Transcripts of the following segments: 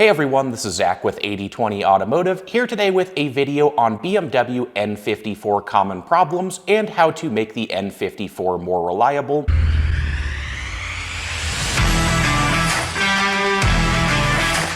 Hey everyone, this is Zach with 8020 Automotive, here today with a video on BMW N54 common problems and how to make the N54 more reliable.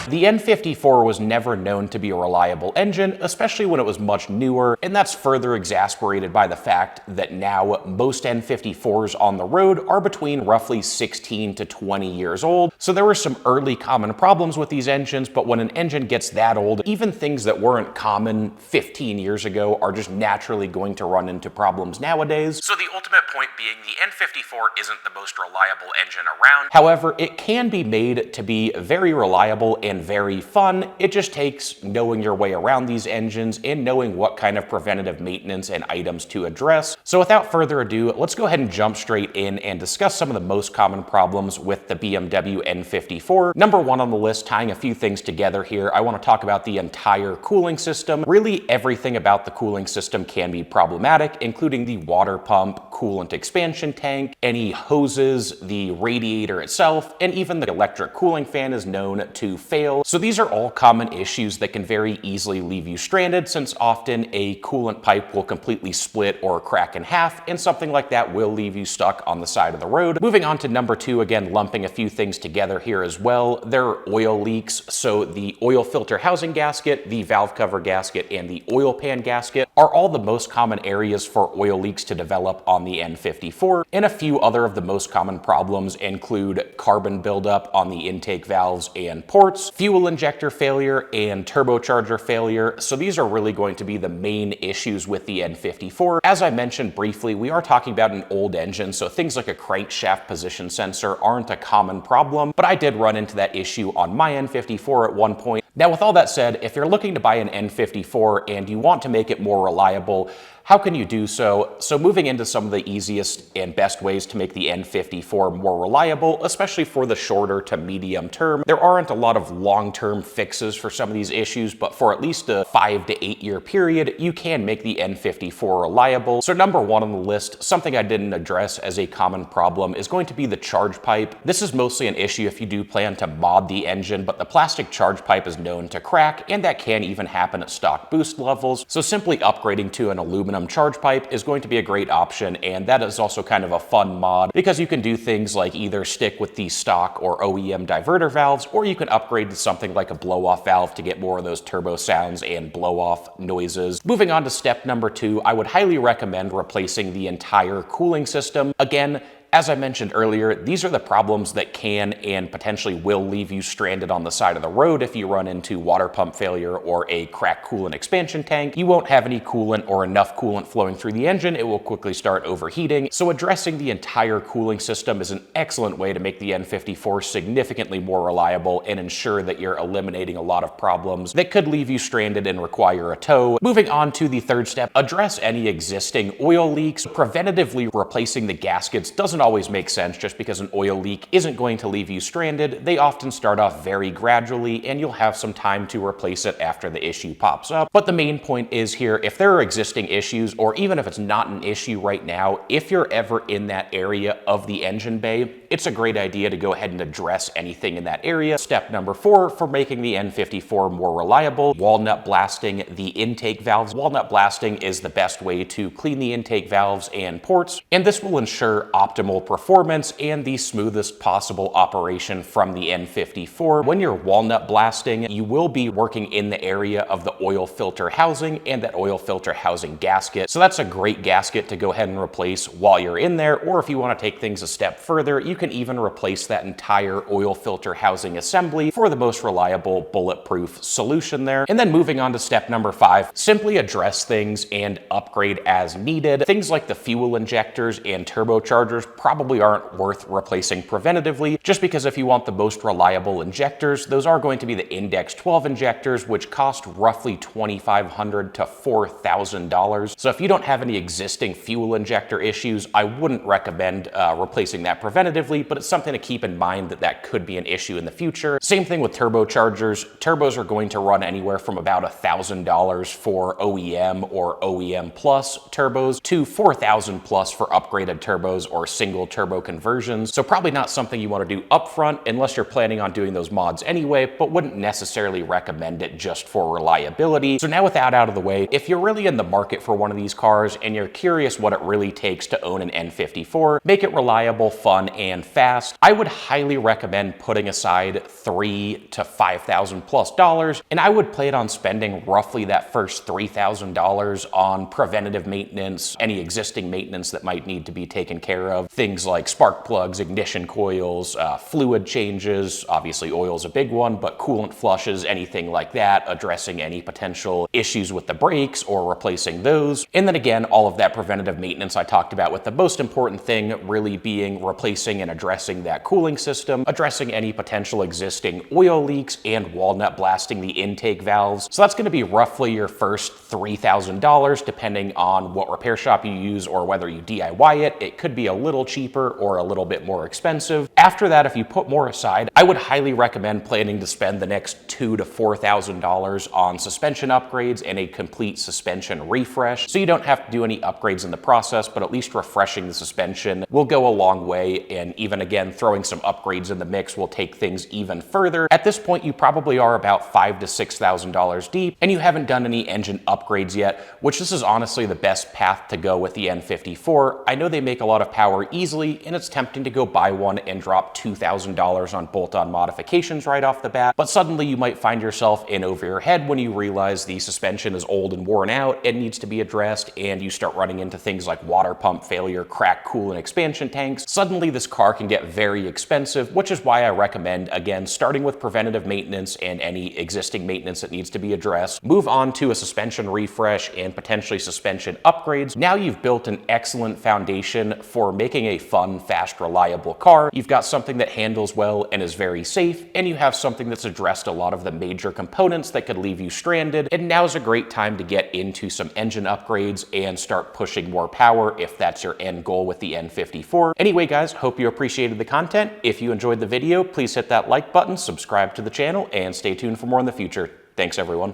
The N54 was never known to be a reliable engine, especially when it was much newer, and that's further exasperated by the fact that now most N54s on the road are between roughly 16 to 20 years old. So there were some early common problems with these engines, but when an engine gets that old, even things that weren't common 15 years ago are just naturally going to run into problems nowadays. So the ultimate point being the N54 isn't the most reliable engine around. However, it can be made to be very reliable and very fun. It just takes knowing your way around these engines and knowing what kind of preventative maintenance and items to address. So without further ado, let's go ahead and jump straight in and discuss some of the most common problems with the BMW N54. Number one on the list, tying a few things together here, I want to talk about the entire cooling system. Really, everything about the cooling system can be problematic, including the water pump, coolant expansion tank, any hoses, the radiator itself, and even the electric cooling fan is known to fail. So these are all common issues that can very easily leave you stranded, since often a coolant pipe will completely split or crack in half, and something like that will leave you stuck on the side of the road. Moving on to number two, again, lumping a few things together here as well. There are oil leaks. So the oil filter housing gasket, the valve cover gasket, and the oil pan gasket are all the most common areas for oil leaks to develop on the N54. And a few other of the most common problems include carbon buildup on the intake valves and ports, fuel injector failure, and turbocharger failure. So these are really going to be the main issues with the N54. As I mentioned briefly, we are talking about an old engine, so things like a crankshaft position sensor aren't a common problem, but I did run into that issue on my N54 at one point. Now, with all that said, if you're looking to buy an N54 and you want to make it more reliable, how can you do so? So moving into some of the easiest and best ways to make the N54 more reliable, especially for the shorter to medium term. There aren't a lot of long-term fixes for some of these issues, but for at least a 5 to 8 year period, you can make the N54 reliable. So number one on the list, something I didn't address as a common problem, is going to be the charge pipe. This is mostly an issue if you do plan to mod the engine, but the plastic charge pipe is known to crack, and that can even happen at stock boost levels. So simply upgrading to an aluminum charge pipe is going to be a great option, and that is also kind of a fun mod because you can do things like either stick with the stock or OEM diverter valves, or you can upgrade to something like a blow-off valve to get more of those turbo sounds and blow-off noises. Moving on to step number two, I would highly recommend replacing the entire cooling system. Again, as I mentioned earlier, these are the problems that can and potentially will leave you stranded on the side of the road if you run into water pump failure or a cracked coolant expansion tank. You won't have any coolant or enough coolant flowing through the engine. It will quickly start overheating. So addressing the entire cooling system is an excellent way to make the N54 significantly more reliable and ensure that you're eliminating a lot of problems that could leave you stranded and require a tow. Moving on to the third step, address any existing oil leaks. Preventatively replacing the gaskets doesn't always make sense just because an oil leak isn't going to leave you stranded. They often start off very gradually and you'll have some time to replace it after the issue pops up. But the main point is here, if there are existing issues, or even if it's not an issue right now, if you're ever in that area of the engine bay, it's a great idea to go ahead and address anything in that area. Step number four for making the N54 more reliable, walnut blasting the intake valves. Walnut blasting is the best way to clean the intake valves and ports, and this will ensure optimal performance and the smoothest possible operation from the N54. When you're walnut blasting, you will be working in the area of the oil filter housing and that oil filter housing gasket. So that's a great gasket to go ahead and replace while you're in there, or if you want to take things a step further, you can even replace that entire oil filter housing assembly for the most reliable bulletproof solution there. And then moving on to step number five, simply address things and upgrade as needed. Things like the fuel injectors and turbochargers probably aren't worth replacing preventatively, just because if you want the most reliable injectors, those are going to be the Index 12 injectors, which cost roughly $2,500 to $4,000. So if you don't have any existing fuel injector issues, I wouldn't recommend replacing that preventatively, but it's something to keep in mind that that could be an issue in the future. Same thing with turbochargers. Turbos are going to run anywhere from about $1,000 for OEM or OEM plus turbos to $4,000 plus for upgraded turbos or single turbo conversions, so probably not something you want to do upfront unless you're planning on doing those mods anyway, but wouldn't necessarily recommend it just for reliability. So now with that out of the way, if you're really in the market for one of these cars and you're curious what it really takes to own an N54, make it reliable, fun, and fast, I would highly recommend putting aside $3,000 to $5,000+, and I would plan on spending roughly that first $3,000 on preventative maintenance, any existing maintenance that might need to be taken care of, things like spark plugs, ignition coils, fluid changes, obviously oil's a big one, but coolant flushes, anything like that, addressing any potential issues with the brakes or replacing those. And then again, all of that preventative maintenance I talked about, with the most important thing really being replacing and addressing that cooling system, addressing any potential existing oil leaks, and walnut blasting the intake valves. So that's going to be roughly your first $3,000, depending on what repair shop you use or whether you DIY it. It could be a little cheaper or a little bit more expensive. After that, if you put more aside, I would highly recommend planning to spend the next $2,000 to $4,000 on suspension upgrades and a complete suspension refresh. So you don't have to do any upgrades in the process, but at least refreshing the suspension will go a long way. And even again, throwing some upgrades in the mix will take things even further. At this point, you probably are about $5,000 to $6,000 deep, and you haven't done any engine upgrades yet, which this is honestly the best path to go with the N54. I know they make a lot of power easily, and it's tempting to go buy one and drop $2,000 on bolt-on modifications right off the bat, but suddenly you might find yourself in over your head when you realize the suspension is old and worn out and needs to be addressed, and you start running into things like water pump failure, cracked coolant expansion tanks. Suddenly this car can get very expensive, which is why I recommend, again, starting with preventative maintenance and any existing maintenance that needs to be addressed, move on to a suspension refresh and potentially suspension upgrades. Now you've built an excellent foundation for making a fun, fast, reliable car. You've got something that handles well and is very safe, and you have something that's addressed a lot of the major components that could leave you stranded, and now's a great time to get into some engine upgrades and start pushing more power if that's your end goal with the N54. Anyway guys, hope you appreciated the content. If you enjoyed the video, please hit that like button, subscribe to the channel, and stay tuned for more in the future. Thanks everyone.